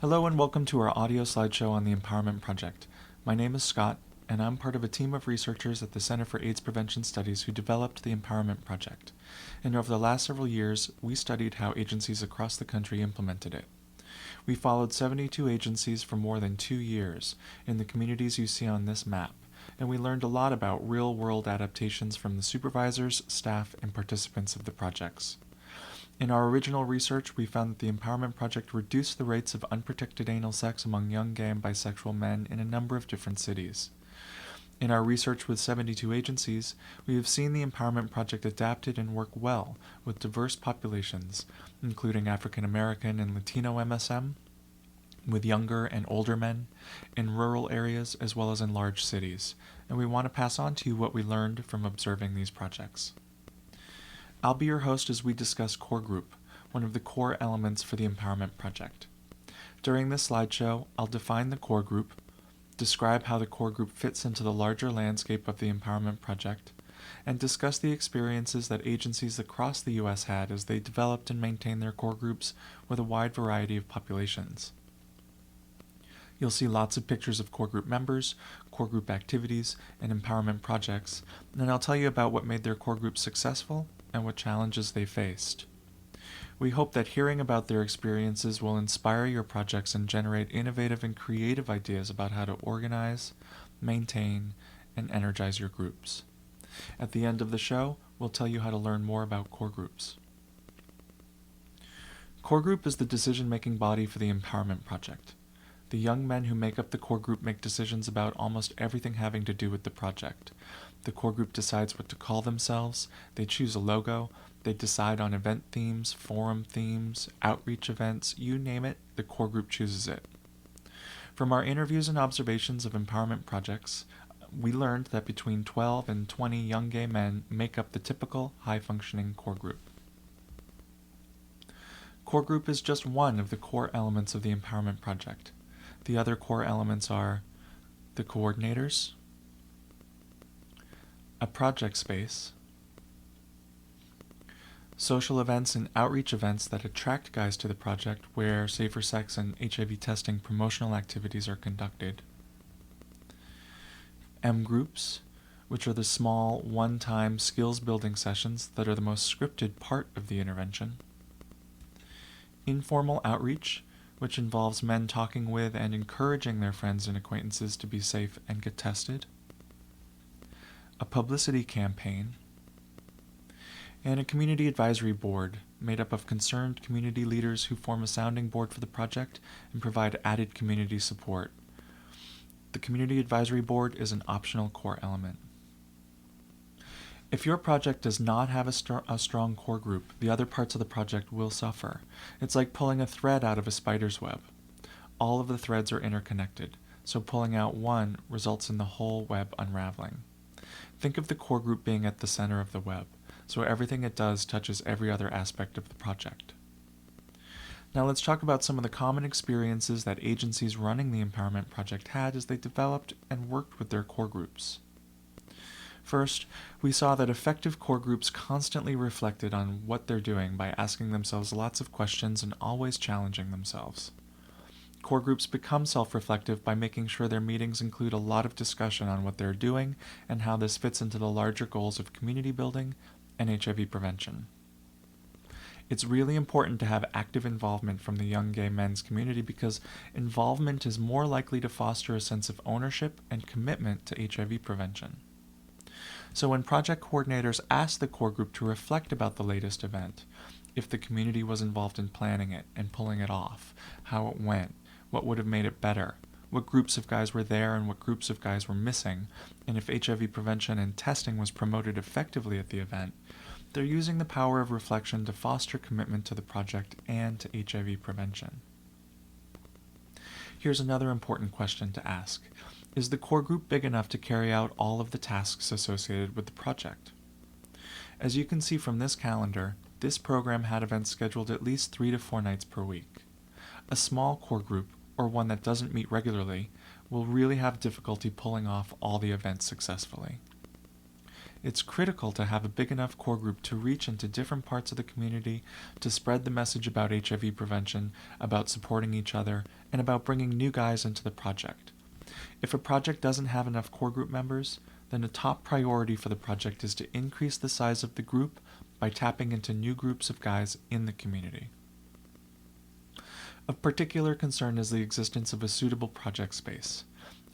Hello and welcome to our audio slideshow on the Empowerment Project. My name is Scott, and I'm part of a team of researchers at the Center for AIDS Prevention Studies who developed the Empowerment Project. And over the last several years, we studied how agencies across the country implemented it. We followed 72 agencies for more than 2 years in the communities you see on this map, and we learned a lot about real-world adaptations from the supervisors, staff, and participants of the projects. In our original research, we found that the Empowerment Project reduced the rates of unprotected anal sex among young gay and bisexual men in a number of different cities. In our research with 72 agencies, we have seen the Empowerment Project adapted and work well with diverse populations, including African American and Latino MSM, with younger and older men, in rural areas as well as in large cities, and we want to pass on to you what we learned from observing these projects. I'll be your host as we discuss Core Group, one of the core elements for the Empowerment Project. During this slideshow, I'll define the Core Group, describe how the Core Group fits into the larger landscape of the Empowerment Project, and discuss the experiences that agencies across the U.S. had as they developed and maintained their core groups with a wide variety of populations. You'll see lots of pictures of core group members, core group activities, and empowerment projects, and I'll tell you about what made their core groups successful and what challenges they faced. We hope that hearing about their experiences will inspire your projects and generate innovative and creative ideas about how to organize, maintain, and energize your groups. At the end of the show, we'll tell you how to learn more about core groups. Core Group is the decision-making body for the Empowerment Project. The young men who make up the core group make decisions about almost everything having to do with the project. The core group decides what to call themselves, they choose a logo, they decide on event themes, forum themes, outreach events, you name it, the core group chooses it. From our interviews and observations of empowerment projects, we learned that between 12 and 20 young gay men make up the typical high-functioning core group. Core group is just one of the core elements of the Empowerment Project. The other core elements are the coordinators, a project space, social events and outreach events that attract guys to the project where safer sex and HIV testing promotional activities are conducted, M groups, which are the small one-time skills building sessions that are the most scripted part of the intervention, informal outreach, which involves men talking with and encouraging their friends and acquaintances to be safe and get tested, a publicity campaign, and a community advisory board made up of concerned community leaders who form a sounding board for the project and provide added community support. The community advisory board is an optional core element. If your project does not have a strong core group, the other parts of the project will suffer. It's like pulling a thread out of a spider's web. All of the threads are interconnected, so pulling out one results in the whole web unraveling. Think of the core group being at the center of the web, so everything it does touches every other aspect of the project. Now let's talk about some of the common experiences that agencies running the Empowerment Project had as they developed and worked with their core groups. First, we saw that effective core groups constantly reflected on what they're doing by asking themselves lots of questions and always challenging themselves. Core groups become self-reflective by making sure their meetings include a lot of discussion on what they're doing and how this fits into the larger goals of community building and HIV prevention. It's really important to have active involvement from the young gay men's community because involvement is more likely to foster a sense of ownership and commitment to HIV prevention. So when project coordinators asked the core group to reflect about the latest event, if the community was involved in planning it and pulling it off, how it went, what would have made it better, what groups of guys were there and what groups of guys were missing, and if HIV prevention and testing was promoted effectively at the event, they're using the power of reflection to foster commitment to the project and to HIV prevention. Here's another important question to ask. Is the core group big enough to carry out all of the tasks associated with the project? As you can see from this calendar, this program had events scheduled at least 3 to 4 nights per week. A small core group, or one that doesn't meet regularly, will really have difficulty pulling off all the events successfully. It's critical to have a big enough core group to reach into different parts of the community, to spread the message about HIV prevention, about supporting each other, and about bringing new guys into the project. If a project doesn't have enough core group members, then a top priority for the project is to increase the size of the group by tapping into new groups of guys in the community. Of particular concern is the existence of a suitable project space.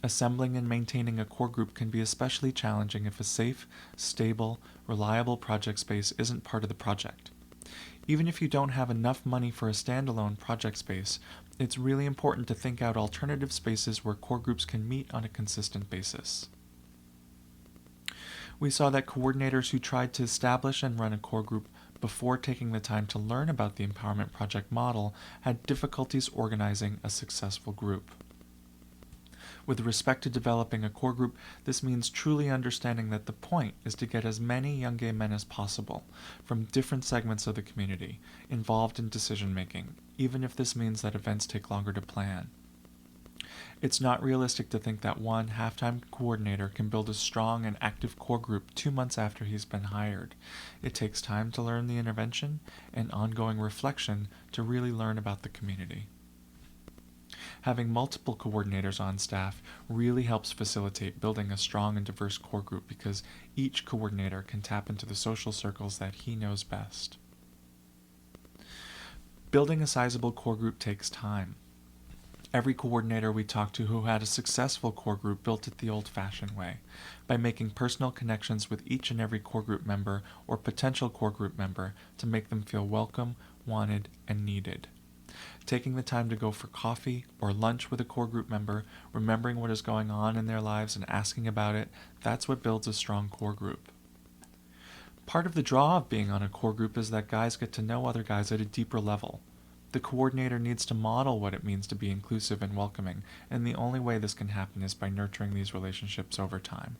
Assembling and maintaining a core group can be especially challenging if a safe, stable, reliable project space isn't part of the project. Even if you don't have enough money for a standalone project space, it's really important to think out alternative spaces where core groups can meet on a consistent basis. We saw that coordinators who tried to establish and run a core group before taking the time to learn about the Empowerment Project model had difficulties organizing a successful group. With respect to developing a core group, this means truly understanding that the point is to get as many young gay men as possible, from different segments of the community, involved in decision making, even if this means that events take longer to plan. It's not realistic to think that one half-time coordinator can build a strong and active core group 2 months after he's been hired. It takes time to learn the intervention and ongoing reflection to really learn about the community. Having multiple coordinators on staff really helps facilitate building a strong and diverse core group because each coordinator can tap into the social circles that he knows best. Building a sizable core group takes time. Every coordinator we talked to who had a successful core group built it the old-fashioned way, by making personal connections with each and every core group member or potential core group member to make them feel welcome, wanted, and needed. Taking the time to go for coffee or lunch with a core group member, remembering what is going on in their lives and asking about it, that's what builds a strong core group. Part of the draw of being on a core group is that guys get to know other guys at a deeper level. The coordinator needs to model what it means to be inclusive and welcoming, and the only way this can happen is by nurturing these relationships over time.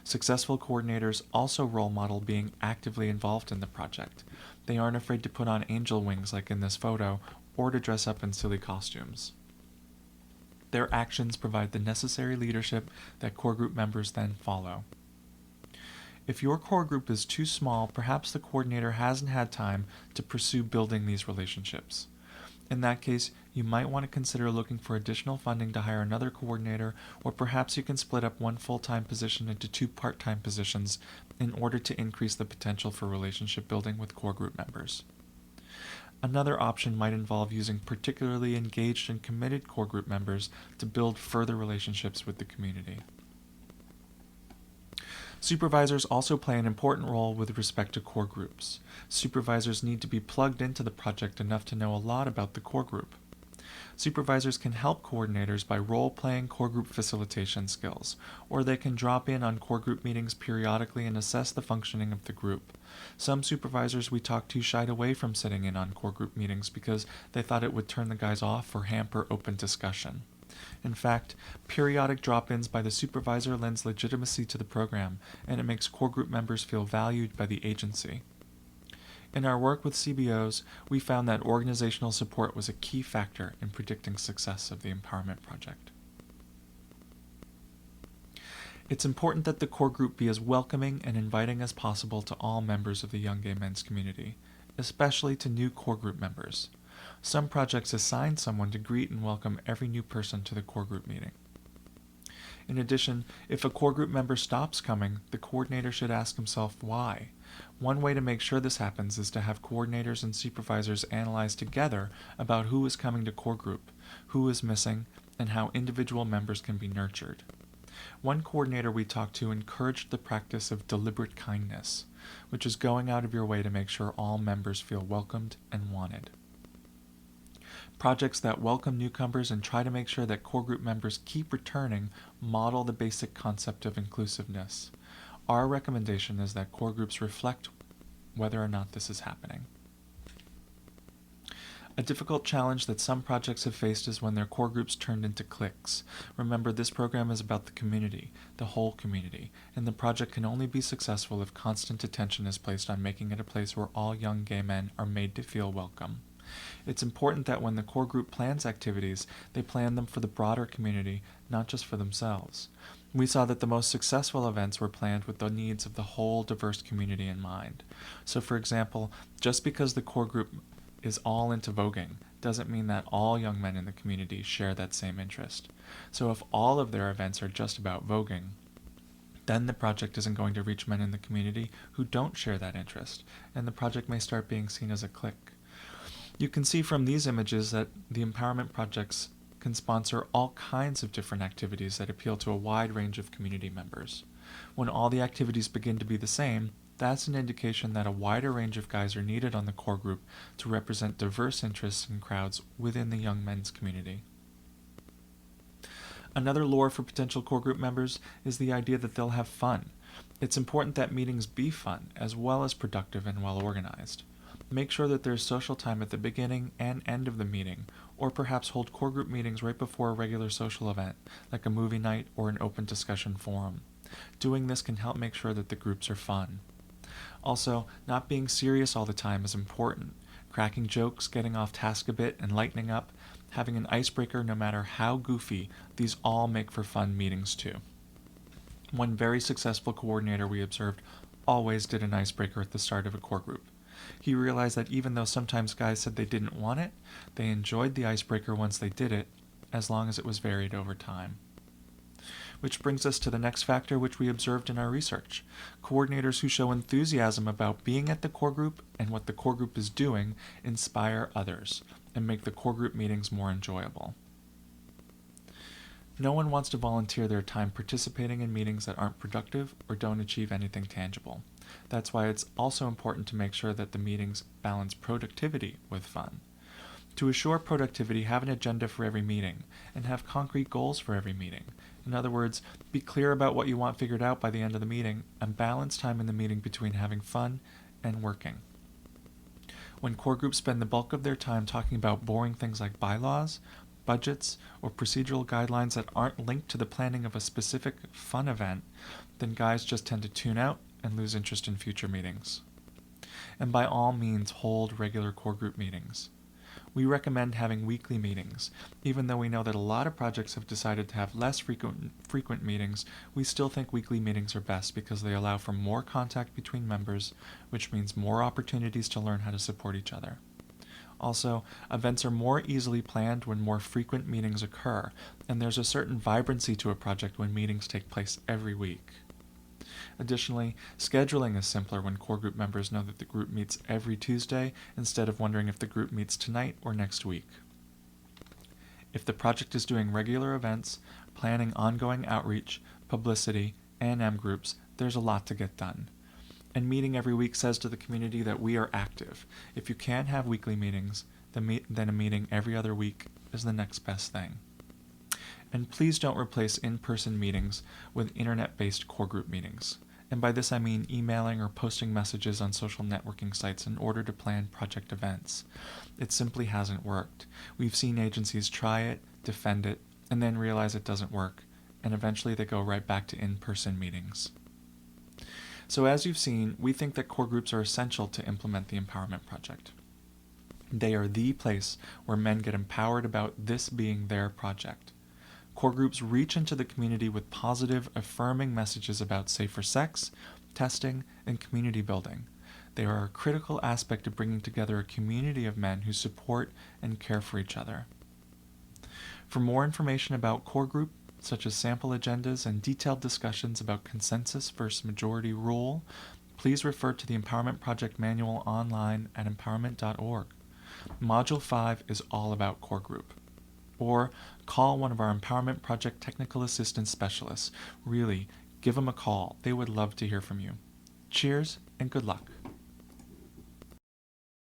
Successful coordinators also role model being actively involved in the project. They aren't afraid to put on angel wings like in this photo, or to dress up in silly costumes. Their actions provide the necessary leadership that core group members then follow. If your core group is too small, perhaps the coordinator hasn't had time to pursue building these relationships. In that case, you might want to consider looking for additional funding to hire another coordinator, or perhaps you can split up one full-time position into 2 part-time positions in order to increase the potential for relationship building with core group members. Another option might involve using particularly engaged and committed core group members to build further relationships with the community. Supervisors also play an important role with respect to core groups. Supervisors need to be plugged into the project enough to know a lot about the core group. Supervisors can help coordinators by role-playing core group facilitation skills, or they can drop in on core group meetings periodically and assess the functioning of the group. Some supervisors we talked to shied away from sitting in on core group meetings because they thought it would turn the guys off or hamper open discussion. In fact, periodic drop-ins by the supervisor lends legitimacy to the program, and it makes core group members feel valued by the agency. In our work with CBOs, we found that organizational support was a key factor in predicting success of the Empowerment Project. It's important that the core group be as welcoming and inviting as possible to all members of the young gay men's community, especially to new core group members. Some projects assign someone to greet and welcome every new person to the core group meeting. In addition, if a core group member stops coming, the coordinator should ask himself why. One way to make sure this happens is to have coordinators and supervisors analyze together about who is coming to core group, who is missing, and how individual members can be nurtured. One coordinator we talked to encouraged the practice of deliberate kindness, which is going out of your way to make sure all members feel welcomed and wanted. Projects that welcome newcomers and try to make sure that core group members keep returning model the basic concept of inclusiveness. Our recommendation is that core groups reflect whether or not this is happening. A difficult challenge that some projects have faced is when their core groups turned into cliques. Remember, this program is about the community, the whole community, and the project can only be successful if constant attention is placed on making it a place where all young gay men are made to feel welcome. It's important that when the core group plans activities, they plan them for the broader community, not just for themselves. We saw that the most successful events were planned with the needs of the whole diverse community in mind. So for example, just because the core group is all into voguing doesn't mean that all young men in the community share that same interest. So if all of their events are just about voguing, then the project isn't going to reach men in the community who don't share that interest, and the project may start being seen as a clique. You can see from these images that the empowerment projects can sponsor all kinds of different activities that appeal to a wide range of community members. When all the activities begin to be the same, that's an indication that a wider range of guys are needed on the core group to represent diverse interests and crowds within the young men's community. Another lure for potential core group members is the idea that they'll have fun. It's important that meetings be fun, as well as productive and well organized. Make sure that there's social time at the beginning and end of the meeting, or perhaps hold core group meetings right before a regular social event, like a movie night or an open discussion forum. Doing this can help make sure that the groups are fun. Also, not being serious all the time is important. Cracking jokes, getting off task a bit, and lightening up, having an icebreaker no matter how goofy, these all make for fun meetings too. One very successful coordinator we observed always did an icebreaker at the start of a core group. He realized that even though sometimes guys said they didn't want it, they enjoyed the icebreaker once they did it, as long as it was varied over time. Which brings us to the next factor which we observed in our research. Coordinators who show enthusiasm about being at the core group and what the core group is doing inspire others and make the core group meetings more enjoyable. No one wants to volunteer their time participating in meetings that aren't productive or don't achieve anything tangible. That's why it's also important to make sure that the meetings balance productivity with fun. To assure productivity, have an agenda for every meeting and have concrete goals for every meeting. In other words, be clear about what you want figured out by the end of the meeting and balance time in the meeting between having fun and working. When core groups spend the bulk of their time talking about boring things like bylaws, budgets, or procedural guidelines that aren't linked to the planning of a specific fun event, then guys just tend to tune out and lose interest in future meetings. And by all means, hold regular core group meetings. We recommend having weekly meetings. Even though we know that a lot of projects have decided to have less frequent meetings, we still think weekly meetings are best because they allow for more contact between members, which means more opportunities to learn how to support each other. Also, events are more easily planned when more frequent meetings occur, and there's a certain vibrancy to a project when meetings take place every week. Additionally, scheduling is simpler when core group members know that the group meets every Tuesday instead of wondering if the group meets tonight or next week. If the project is doing regular events, planning ongoing outreach, publicity, and M groups, there's a lot to get done. And meeting every week says to the community that we are active. If you can't have weekly meetings, then a meeting every other week is the next best thing. And please don't replace in-person meetings with internet-based core group meetings. And by this I mean emailing or posting messages on social networking sites in order to plan project events. It simply hasn't worked. We've seen agencies try it, defend it, and then realize it doesn't work, and eventually they go right back to in-person meetings. So as you've seen, we think that core groups are essential to implement the Empowerment Project. They are the place where men get empowered about this being their project. Core groups reach into the community with positive, affirming messages about safer sex, testing, and community building. They are a critical aspect of bringing together a community of men who support and care for each other. For more information about core group, such as sample agendas and detailed discussions about consensus versus majority rule, please refer to the Empowerment Project Manual online at empowerment.org. Module 5 is all about core group. Or call one of our Empowerment Project Technical Assistance Specialists. Really, give them a call. They would love to hear from you. Cheers and good luck.